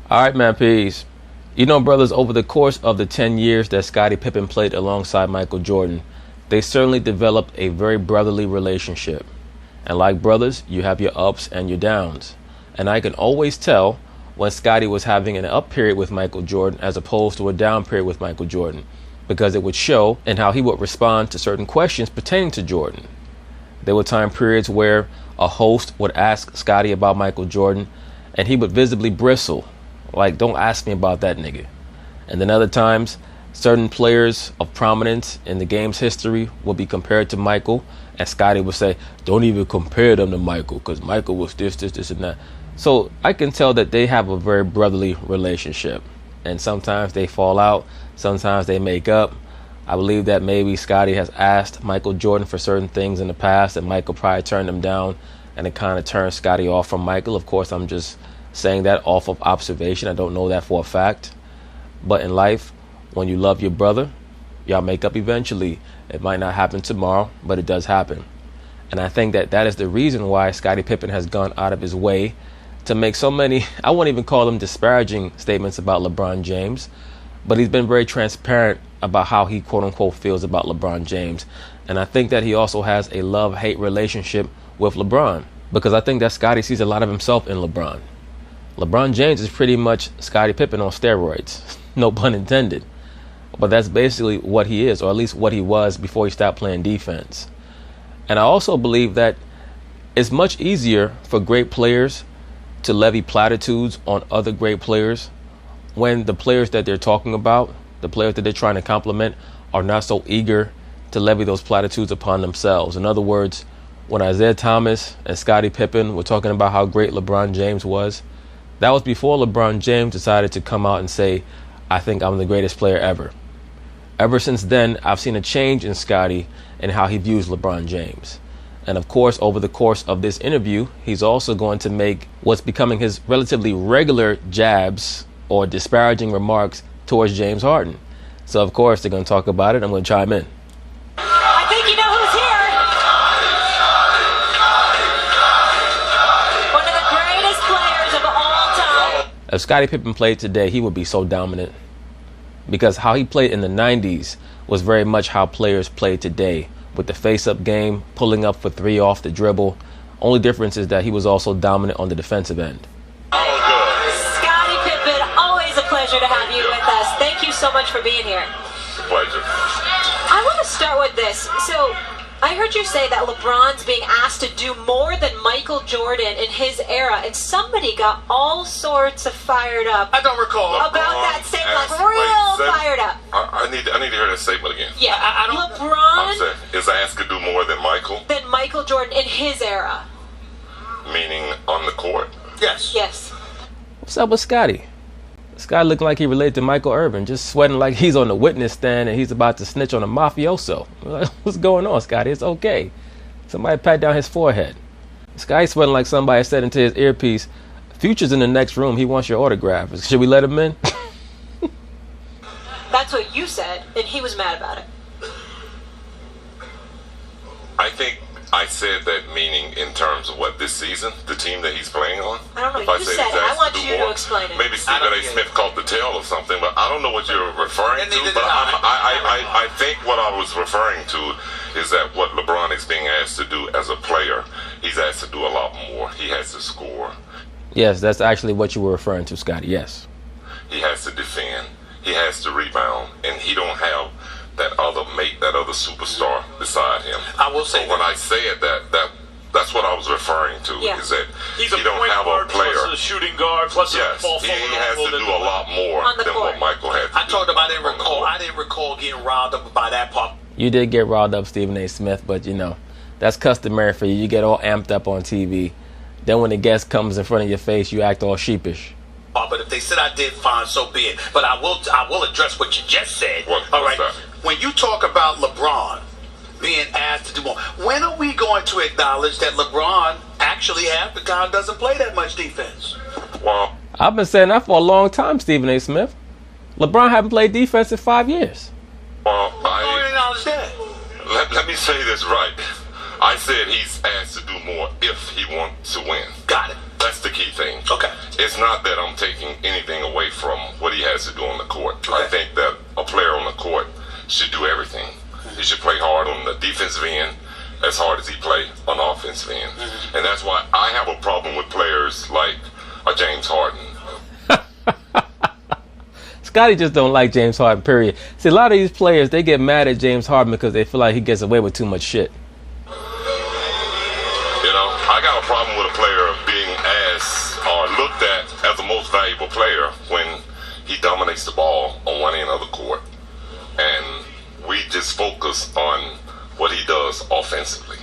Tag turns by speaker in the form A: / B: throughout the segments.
A: All right, man, peace. You know, brothers, over the course of the 10 years that Scottie Pippen played alongside Michael Jordan, they certainly developed a very brotherly relationship. And like brothers, you have your ups and your downs. And I can always tell when Scottie was having an up period with Michael Jordan as opposed to a down period with Michael Jordan, because it would show in how he would respond to certain questions pertaining to Jordan. There were time periods where a host would ask Scottie about Michael Jordan, and he would visibly bristle, like, don't ask me about that nigga. And then other times, certain players of prominence in the game's history would be compared to Michael, and Scottie would say, don't even compare them to Michael, because Michael was this, and that. So I can tell that they have a very brotherly relationship. And sometimes they fall out, sometimes they make up. I believe that maybe Scottie has asked Michael Jordan for certain things in the past, and Michael probably turned him down, and it kind of turned Scottie off from Michael. Of course, I'm just saying that off of observation. I don't know that for a fact. But in life, when you love your brother, y'all make up eventually. It might not happen tomorrow, but it does happen. And I think that that is the reason why Scottie Pippen has gone out of his way to make so many, I won't even call them disparaging statements about LeBron James, but he's been very transparent about how he quote unquote feels about LeBron James. And I think that he also has a love-hate relationship with LeBron, because I think that Scottie sees a lot of himself in LeBron. LeBron James is pretty much Scottie Pippen on steroids, no pun intended. But that's basically what he is, or at least what he was before he stopped playing defense. And I also believe that it's much easier for great players to levy platitudes on other great players when the players that they're talking about, the players that they're trying to compliment, are not so eager to levy those platitudes upon themselves. In other words, when Isaiah Thomas and Scottie Pippen were talking about how great LeBron James was, that was before LeBron James decided to come out and say, I think I'm the greatest player ever. Ever since then, I've seen a change in Scottie and how he views LeBron James. And of course, over the course of this interview, he's also going to make what's becoming his relatively regular jabs or disparaging remarks towards James Harden. So of course, they're going to talk about it. I'm going to chime in.
B: I think you know who's here. One of the greatest players of all time.
A: If Scottie Pippen played today, he would be so dominant, because how he played in the 90s was very much how players play today, with the face-up game, pulling up for three off the dribble. Only difference is that he was also dominant on the defensive end.
B: Scottie Pippen, always a pleasure to have you with us. Thank you so much for being here.
C: It's a pleasure.
B: I want to start with this. So, I heard you say that LeBron's being asked to do more than Michael Jordan in his era, and somebody got all sorts of fired up.
C: I don't recall
B: about that statement, like real fired up.
C: I need to hear that statement again.
B: Yeah,
C: I don't.
B: LeBron
C: Is asked to do more than Michael?
B: Than Michael Jordan in his era.
C: Meaning on the court? Yes.
B: Yes.
A: What's up with Scottie? Scottie looking like he related to Michael Irvin, just sweating like he's on the witness stand and he's about to snitch on a mafioso. What's going on, Scottie? It's okay. Somebody pat down his forehead. Scottie sweating like somebody said into his earpiece, Future's in the next room, he wants your autograph. Should we let him in?
B: That's what you said, and he was mad about it.
C: I think I said that meaning in terms of what, this season, the team that he's playing on?
B: I don't know,
C: If
B: you
C: said
B: said
C: he's
B: it. I
C: asked
B: want
C: to do
B: you
C: more,
B: to explain it.
C: Maybe Stephen A. Smith caught the tail or something, but I don't know what you're referring to.
D: Neither
C: But
D: did I.
C: I think what I was referring to is that what LeBron is being asked to do as a player, he's asked to do a lot more. He has to score.
A: Yes, that's actually what you were referring to, Scottie, yes.
C: He has to defend. He has to rebound. And he don't have that other mate, that other superstar beside him.
D: I will say
C: so when I said that's what I was referring to,
B: Yeah.
C: is that
E: He's
C: he
E: a
C: don't
E: point
C: have
E: guard
C: a player.
E: plus a shooting guard plus
C: Yes,
E: a ball
C: he has to do a lot more
B: On the
C: than
B: court.
C: what Michael had to
D: I
C: do.
D: told him I didn't
C: on the
D: recall.
C: court.
D: I didn't recall getting riled up by that part.
A: You did get riled up, Stephen A. Smith, but you know, that's customary for you. You get all amped up on TV. Then when the guest comes in front of your face, you act all sheepish.
D: But if they said I did, fine, so be it. But I will address what you just said.
C: What's
D: All right.
C: that?
D: When you talk about LeBron being asked to do more, when are we going to acknowledge that LeBron actually half the time doesn't play that much defense?
C: Well,
A: I've been saying that for a long time, Stephen A. Smith. LeBron haven't played defense in 5 years.
C: well,
D: I don't acknowledge that.
C: let me say this right. I said he's asked to do more if he wants to win.
D: Got it.
C: That's the key thing.
D: Okay.
C: It's not that I'm taking anything away from what he has to do on the court.
D: Okay.
C: I think that a player on the court should do everything. He should play hard on the defensive end as hard as he play on the offensive end. And that's why I have a problem with players like James Harden.
A: Scottie just don't like James Harden, period. See, a lot of these players, they get mad at James Harden because they feel like he gets away with too much shit.
C: You know, I got a problem with a player being asked or looked at as the most valuable player when he dominates the ball on one end of the court. And we just focus on what he does offensively.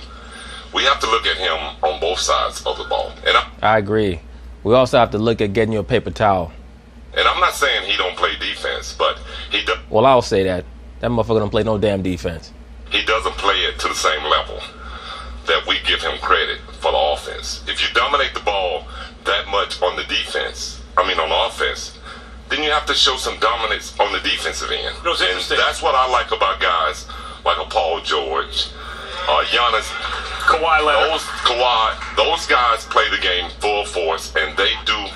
C: We have to look at him on both sides of the ball. And
A: I agree. We also have to look at getting you a paper towel.
C: And I'm not saying he don't play defense, but he does.
A: Well, I'll say that. That motherfucker don't play no damn defense.
C: He doesn't play it to the same level that we give him credit for the offense. If you dominate the ball that much on the defense, on the offense, then you have to show some dominance on the defensive end. And that's what I like about guys like a Paul George, Giannis,
D: Kawhi Leonard.
C: Those guys play the game full force, and they do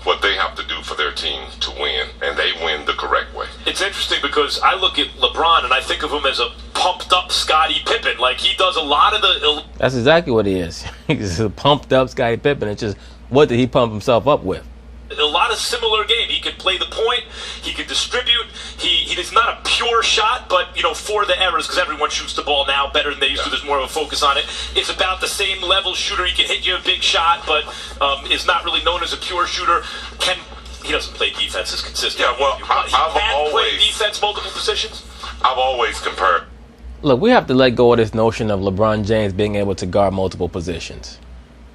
C: what they have to do for their team to win, and they win the correct way.
E: It's interesting because I look at LeBron and I think of him as a pumped up Scottie Pippen. Like, he does a lot of the...
A: That's exactly what he is. He's a pumped up Scottie Pippen. It's just, what did he pump himself up with?
E: A lot of similar game. He could play the point. He could distribute. He is not a pure shot, but, for the errors, because everyone shoots the ball now better than they used to. There's more of a focus on it. It's about the same level shooter. He can hit you a big shot, but is not really known as a pure shooter. He doesn't play defense as consistent.
C: Yeah, well,
E: he can play defense multiple positions.
C: I've always compared.
A: Look, we have to let go of this notion of LeBron James being able to guard multiple positions,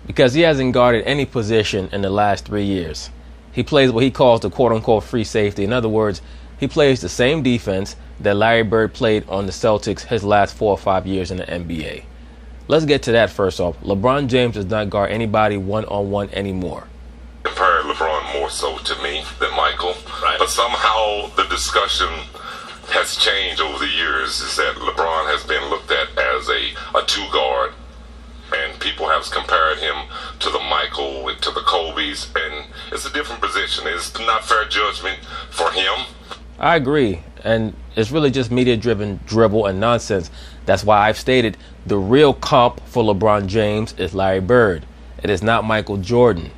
A: because he hasn't guarded any position in the last 3 years. He plays what he calls the quote-unquote free safety. In other words, he plays the same defense that Larry Bird played on the Celtics his last 4 or 5 years in the NBA. Let's get to that first off. LeBron James does not guard anybody one-on-one anymore.
C: Compare LeBron more so to me than Michael.
E: Right.
C: But somehow the discussion has changed over the years, is that LeBron has been looked at as a two-guard. And people have compared him to the Michael, to the Kobe's, and it's a different position. It's not fair judgment for him.
A: I agree, and it's really just media-driven dribble and nonsense. That's why I've stated the real comp for LeBron James is Larry Bird. It is not Michael Jordan.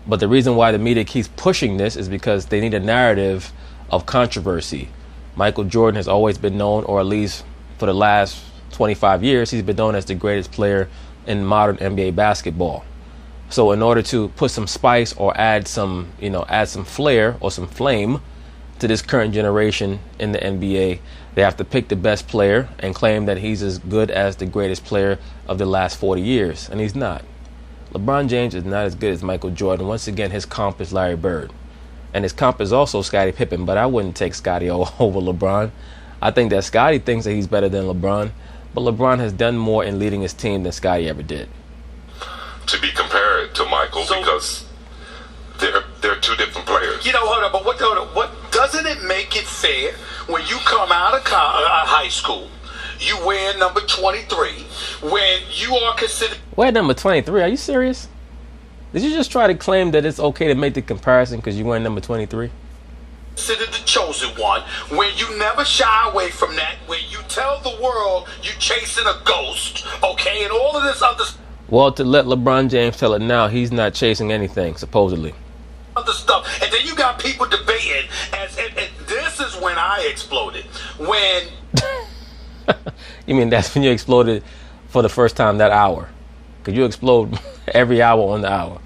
A: But the reason why the media keeps pushing this is because they need a narrative of controversy. Michael Jordan has always been known, or at least for the last 25 years, he's been known as the greatest player in modern NBA basketball. So in order to put some spice or add some flair or some flame to this current generation in the NBA, they have to pick the best player and claim that he's as good as the greatest player of the last 40 years. And he's not. LeBron James is not as good as Michael Jordan. Once again, his comp is Larry Bird. And his comp is also Scottie Pippen, but I wouldn't take Scottie over LeBron. I think that Scottie thinks that he's better than LeBron. But LeBron has done more in leading his team than Scottie ever did.
C: To be compared to Michael, because they're two different players.
D: Hold on, but what doesn't it make it fair when you come out of high school, you wear number 23, when you are considered...
A: Wear number 23? Are you serious? Did you just try to claim that it's okay to make the comparison because you wear number 23?
D: Considered the chosen one, when you never shy away from that, when you tell the world you chasing a ghost, okay, and all of this other
A: Well, to let LeBron James tell it now, he's not chasing anything, supposedly.
D: other stuff, and then you got people debating, and this is when I exploded. When
A: You mean that's when you exploded for the first time that hour? Because you explode every hour on the hour.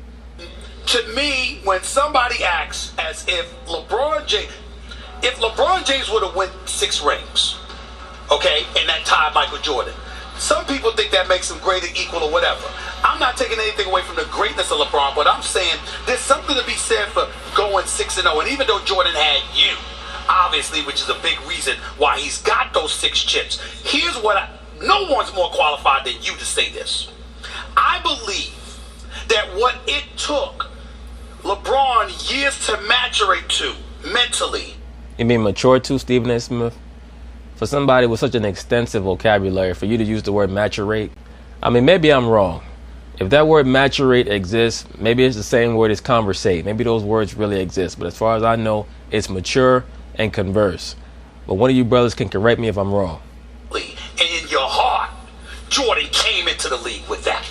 D: To me, when somebody acts as if LeBron James would have won 6 rings, okay, and that tied Michael Jordan, some people think that makes him greater, equal, or whatever. I'm not taking anything away from the greatness of LeBron, but I'm saying there's something to be said for going 6-0. And even though Jordan had you, obviously, which is a big reason why he's got those 6 chips, here's what no one's more qualified than you to say this. I believe that what it took LeBron years to maturate to mentally.
A: You mean mature to, Stephen A. Smith? For somebody with such an extensive vocabulary, for you to use the word maturate, I mean, maybe I'm wrong, If that word maturate exists, maybe it's the same word as conversate. Maybe those words really exist. But as far as I know, it's mature and converse. But one of you brothers can correct me if I'm wrong.
D: And in your heart, Jordan came into the league with that.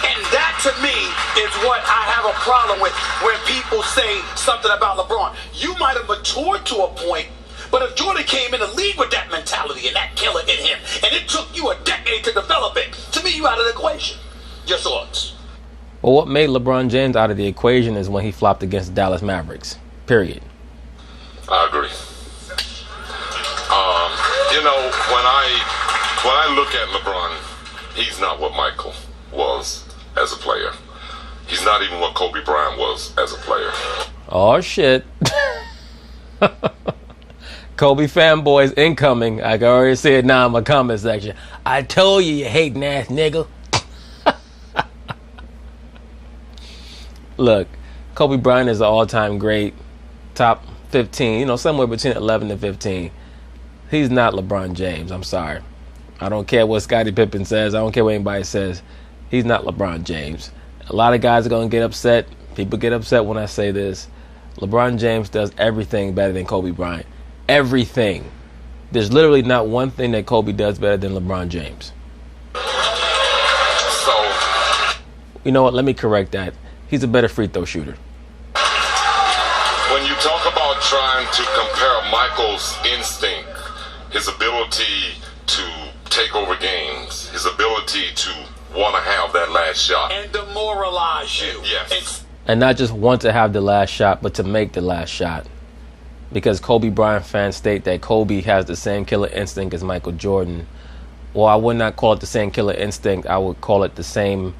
D: And that, to me, is what I have a problem with when people say something about LeBron. You might have matured to a point, but if Jordan came in the league with that mentality and that killer in him, and it took you a decade to develop it, to me, you out of the equation. Your thoughts?
A: Well, what made LeBron James out of the equation is when he flopped against the Dallas Mavericks. Period.
C: I agree. When I look at LeBron, he's not what Michael was as a player. He's not even what Kobe Bryant was as a player.
A: Oh, shit. Kobe fanboys incoming. I can already see it now in my comment section. I told you hating ass nigga. Look, Kobe Bryant is an all-time great, top 15, somewhere between 11 and 15. He's not LeBron James. I'm sorry. I don't care what Scottie Pippen says. I don't care what anybody says. He's not LeBron James. A lot of guys are going to get upset. People get upset when I say this. LeBron James does everything better than Kobe Bryant. Everything. There's literally not one thing that Kobe does better than LeBron James.
C: So,
A: you know what? Let me correct that. He's a better free throw shooter.
C: when you talk about trying to compare Michael's instinct, his ability to take over games, his ability to want to have that last shot.
D: And demoralize you.
C: Yes.
A: And not just want to have the last shot, but to make the last shot. Because Kobe Bryant fans state that Kobe has the same killer instinct as Michael Jordan. Well, I would not call it the same killer instinct. I would call it the same.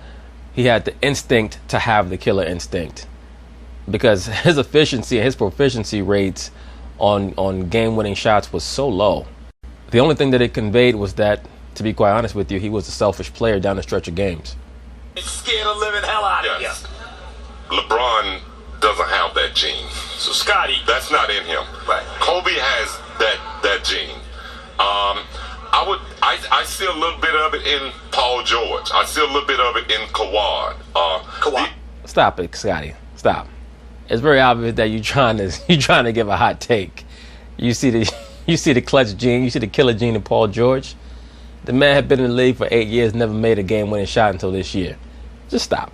A: He had the instinct to have the killer instinct. Because his efficiency and his proficiency rates on game-winning shots was so low. The only thing that it conveyed was that, to be quite honest with you, he was a selfish player down the stretch of games.
D: It's scared the living hell out of you.
C: LeBron doesn't have that gene.
E: So, Scottie,
C: That's not in him.
D: Right.
C: Kobe has that gene. I see a little bit of it in Paul George. I see a little bit of it in Kawhi.
A: Stop it, Scottie. Stop. It's very obvious that you're trying to give a hot take. You see the clutch gene, you see the killer gene in Paul George. The man had been in the league for 8 years, never made a game-winning shot until this year. Just stop.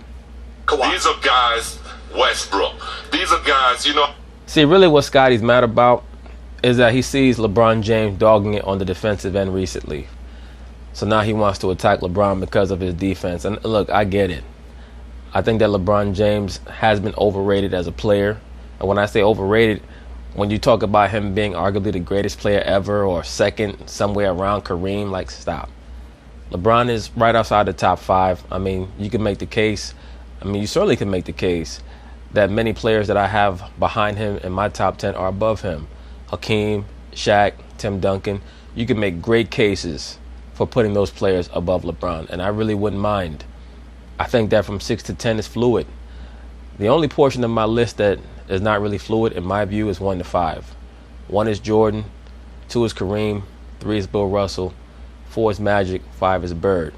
C: These are guys, Westbrook. These are guys,
A: See, really what Scottie's mad about is that he sees LeBron James dogging it on the defensive end recently. So now he wants to attack LeBron because of his defense. And look, I get it. I think that LeBron James has been overrated as a player. And when I say overrated, when you talk about him being arguably the greatest player ever or second somewhere around Kareem, like, stop. LeBron is right outside the top 5. I mean, you can make the case. You certainly can make the case that many players that I have behind him in my top 10 are above him. Hakeem, Shaq, Tim Duncan. You can make great cases for putting those players above LeBron, and I really wouldn't mind. I think that from 6 to 10 is fluid. The only portion of my list that is not really fluid, in my view, is 1 to 5. 1 is Jordan, 2 is Kareem, 3 is Bill Russell, 4 is Magic, 5 is Bird.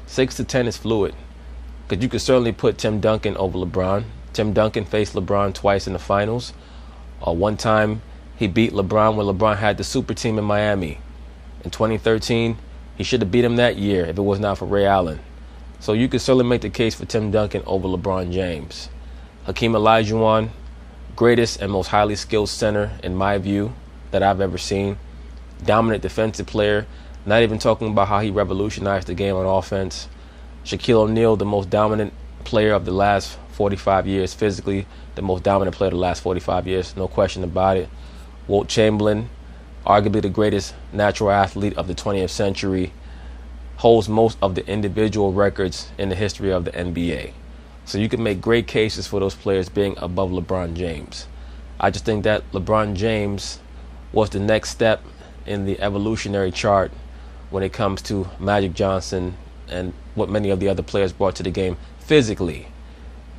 A: 6 to 10 is fluid, because you could certainly put Tim Duncan over LeBron. Tim Duncan faced LeBron twice in the finals. One time, he beat LeBron when LeBron had the super team in Miami. In 2013, he should have beat him that year if it was not for Ray Allen. So you could certainly make the case for Tim Duncan over LeBron James. Hakeem Olajuwon, greatest and most highly skilled center, in my view, that I've ever seen. Dominant defensive player, not even talking about how he revolutionized the game on offense. Shaquille O'Neal, the most dominant player of the last 45 years, physically the most dominant player of the last 45 years, no question about it. Wilt Chamberlain, arguably the greatest natural athlete of the 20th century, holds most of the individual records in the history of the NBA. So you can make great cases for those players being above LeBron James. I just think that LeBron James was the next step in the evolutionary chart when it comes to Magic Johnson and what many of the other players brought to the game physically.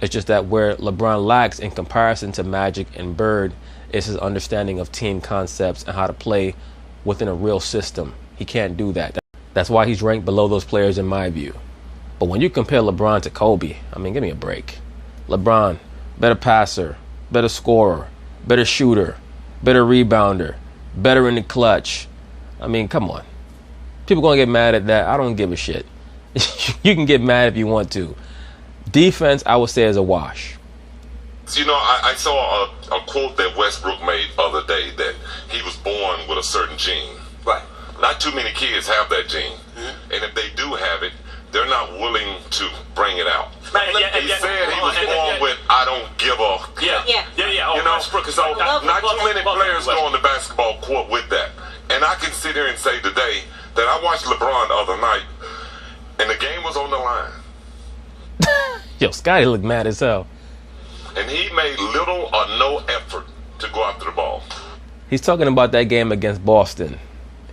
A: It's just that where LeBron lacks in comparison to Magic and Bird is his understanding of team concepts and how to play within a real system. He can't do that. That's why he's ranked below those players in my view. But when you compare LeBron to Kobe, I mean, give me a break. LeBron, better passer, better scorer, better shooter, better rebounder, better in the clutch. I mean, come on. People going to get mad at that. I don't give a shit. You can get mad if you want to. Defense, I would say, is a wash.
C: You know, I saw a quote that Westbrook made the other day that he was born with a certain gene.
D: Right.
C: Not too many kids have that gene. And if they do have it, they're not willing to bring it out. He said he was born with, I don't give a...
B: Yeah.
E: Oh,
C: you know,
E: Westbrook is
C: so
E: like,
C: not too many players
E: Westbrook.
C: go on the basketball court with that. And I can sit here and say today that I watched LeBron the other night, and the game was on the line.
A: Yo, Scottie looked mad as hell.
C: And he made little or no effort to go after the ball.
A: He's talking about that game against Boston.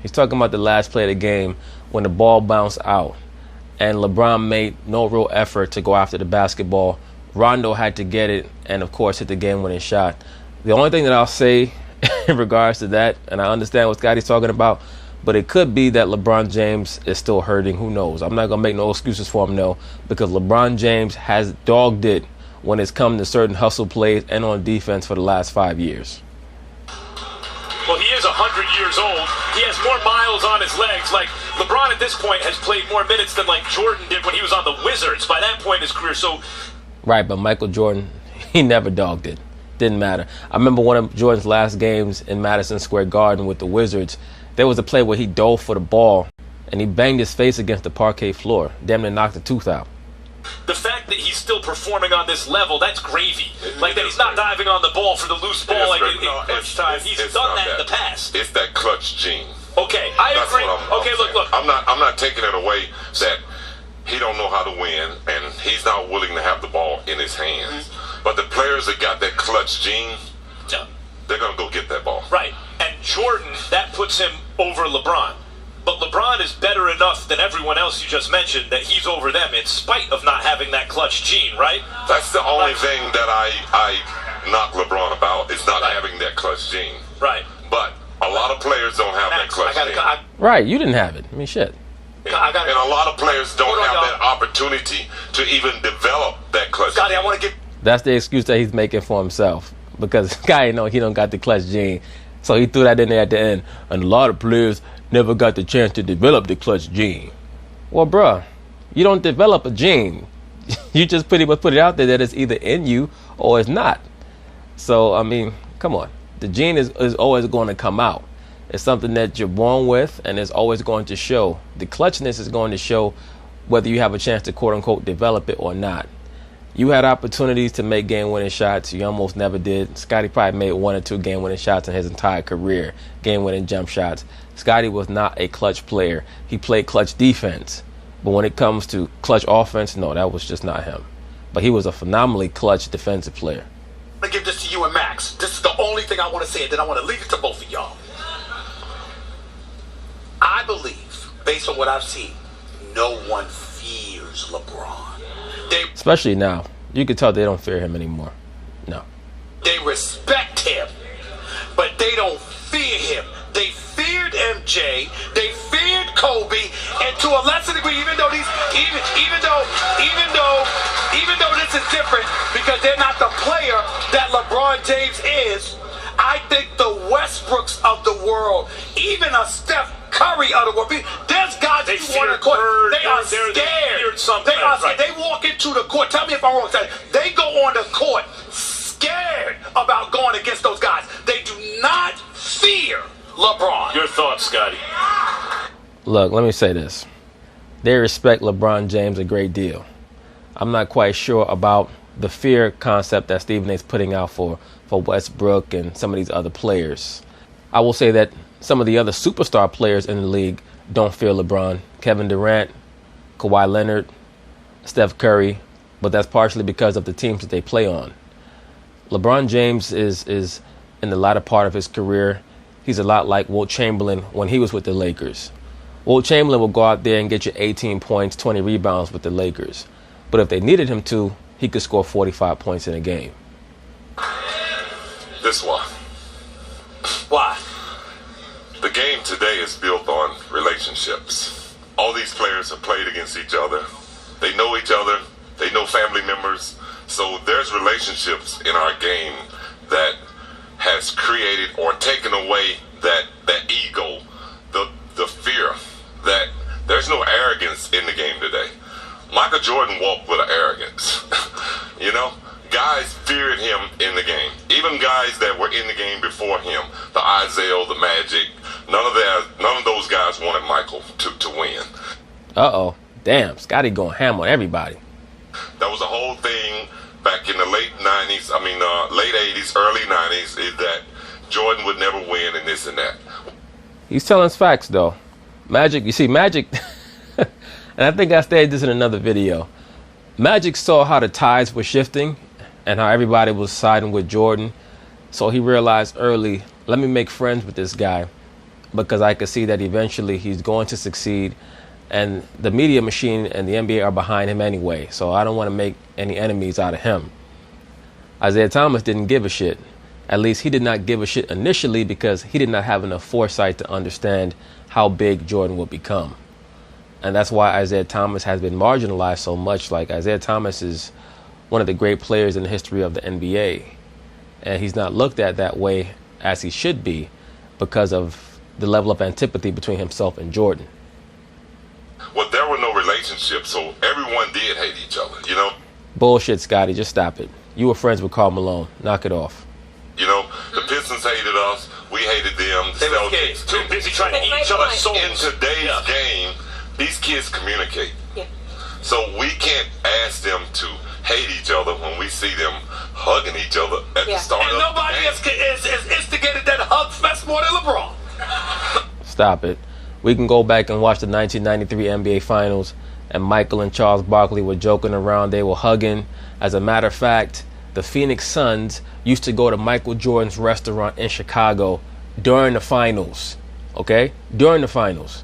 A: He's talking about the last play of the game when the ball bounced out. And LeBron made no real effort to go after the basketball. Rondo had to get it and, of course, hit the game-winning shot. The only thing that I'll say in regards to that, and I understand what Scottie's talking about, but it could be that LeBron James is still hurting. Who knows? I'm not going to make no excuses for him, no, because LeBron James has dogged it when it's come to certain hustle plays and on defense for the last 5 years.
E: Well, he is 100 years old. He has more miles on his legs. Like, LeBron at this point has played more minutes than, like, Jordan did when he was on the Wizards by that point in his career. So,
A: right, but Michael Jordan, he never dogged it. Didn't matter. I remember one of Jordan's last games in Madison Square Garden with the Wizards. There was a play where he dove for the ball, and he banged his face against the parquet floor. Damn near knocked a tooth out.
E: the fact that he's still performing on this level, that's gravy. Like that he's not diving on the ball for the loose ball like in clutch time. He's done that in the past.
C: It's that clutch gene.
E: Okay, I agree. Okay, look.
C: I'm not taking it away that he don't know how to win and he's not willing to have the ball in his hands. Mm-hmm. But the players that got that clutch gene, they're gonna go get that ball.
E: Right. And Jordan, that puts him over LeBron. But LeBron is better enough than everyone else you just mentioned that he's over them in spite of not having that clutch gene, right?
C: That's the only thing that I knock LeBron about is not having that clutch gene.
E: Right.
C: But a lot of players don't have that clutch gene.
A: Right, you didn't have it. I mean, shit.
C: And a lot of players don't have that opportunity to even develop that clutch
D: Scottie,
C: gene.
D: I want to get...
A: That's the excuse that he's making for himself. Because guy, he don't got the clutch gene. So he threw that in there at the end. And a lot of players never got the chance to develop the clutch gene. Well, bruh, you don't develop a gene. You just pretty much put it out there that it's either in you or it's not. So, I mean, come on. The gene is always going to come out. It's something that you're born with and it's always going to show. The clutchness is going to show whether you have a chance to quote-unquote develop it or not. You had opportunities to make game-winning shots. You almost never did. Scottie probably made 1 or 2 game-winning shots in his entire career, game-winning jump shots. Scottie was not a clutch player. He played clutch defense. But when it comes to clutch offense, no, that was just not him. But he was a phenomenally clutch defensive player.
D: I'm going to give this to you and Max. This is the only thing I want to say, and then I want to leave it to both of y'all. I believe, based on what I've seen, no one fears LeBron.
A: Especially now. You can tell they don't fear him anymore. No.
D: They respect him, but they don't fear him. They feared MJ, they feared Kobe, and to a lesser degree, even though this is different because they're not the player that LeBron James is, I think the Westbrooks of the world, even a Steph Curry of the world, there's guys who want to court. They are scared. They walk into the court. Tell me if I'm wrong. They go on the court scared about going against those guys. They do not fear LeBron.
E: Your thoughts, Scottie?
A: Look, let me say this. They respect LeBron James a great deal. I'm not quite sure about the fear concept that Stephen A's putting out for Westbrook and some of these other players. I will say that some of the other superstar players in the league don't fear LeBron. Kevin Durant, Kawhi Leonard, Steph Curry, but that's partially because of the teams that they play on. LeBron James is in the latter part of his career. He's a lot like Wilt Chamberlain when he was with the Lakers. Wilt Chamberlain will go out there and get you 18 points, 20 rebounds with the Lakers. But if they needed him to, he could score 45 points in a game.
C: This one.
D: Why?
C: The game today is built on relationships. All these players have played against each other. They know each other. They know family members. So there's relationships in our game that has created or taken away that ego, the fear, that there's no arrogance in the game today. Michael Jordan walked with an arrogance. You know, guys feared him in the game. Even guys that were in the game before him, the Isaiah, the Magic, none of those guys wanted Michael to win.
A: Uh-oh. Damn, Scottie going ham on everybody.
C: That was a whole thing back in the late 90s, late 80s, early 90s, is that Jordan would never win and this and that.
A: He's telling us facts, though. Magic, you see, Magic, and I think I stated this in another video. Magic saw how the tides were shifting and how everybody was siding with Jordan. So he realized early, let me make friends with this guy because I could see that eventually he's going to succeed. And the media machine and the NBA are behind him anyway, so I don't want to make any enemies out of him. Isaiah Thomas didn't give a shit. At least he did not give a shit initially because he did not have enough foresight to understand how big Jordan would become. And that's why Isaiah Thomas has been marginalized so much. Like, Isaiah Thomas is one of the great players in the history of the NBA. And he's not looked at that way as he should be because of the level of antipathy between himself and Jordan.
C: Well, there were no relationships, so everyone did hate each other, you know?
A: Bullshit, Scottie. Just stop it. You were friends with Karl Malone. Knock it off.
C: You know, the Pistons hated us. We hated them.
E: They were kids, too busy trying to eat each other's souls.
C: In today's game, these kids communicate.
B: Yeah.
C: So we can't ask them to hate each other when we see them hugging each other at the start
D: and
C: of
D: nobody
C: the game.
D: is instigated that hug fest more than LeBron.
A: Stop it. We can go back and watch the 1993 NBA Finals, and Michael and Charles Barkley were joking around. They were hugging. As a matter of fact, the Phoenix Suns used to go to Michael Jordan's restaurant in Chicago during the finals. Okay? During the finals.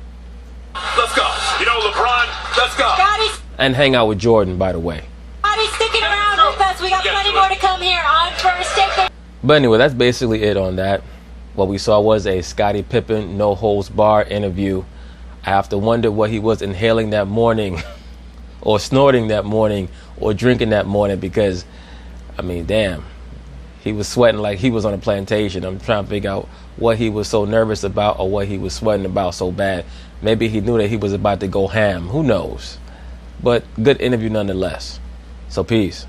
D: Let's go. You know, LeBron, let's go.
B: Scottie,
A: And hang out with Jordan, by the way.
B: Scottie, sticking around with us. We got plenty more to come here on First Take.
A: But anyway, that's basically it on that. What we saw was a Scottie Pippen no-holds-barred interview. I have to wonder what he was inhaling that morning or snorting that morning or drinking that morning because, I mean, damn. He was sweating like he was on a plantation. I'm trying to figure out what he was so nervous about or what he was sweating about so bad. Maybe he knew that he was about to go ham. Who knows? But good interview nonetheless. So peace.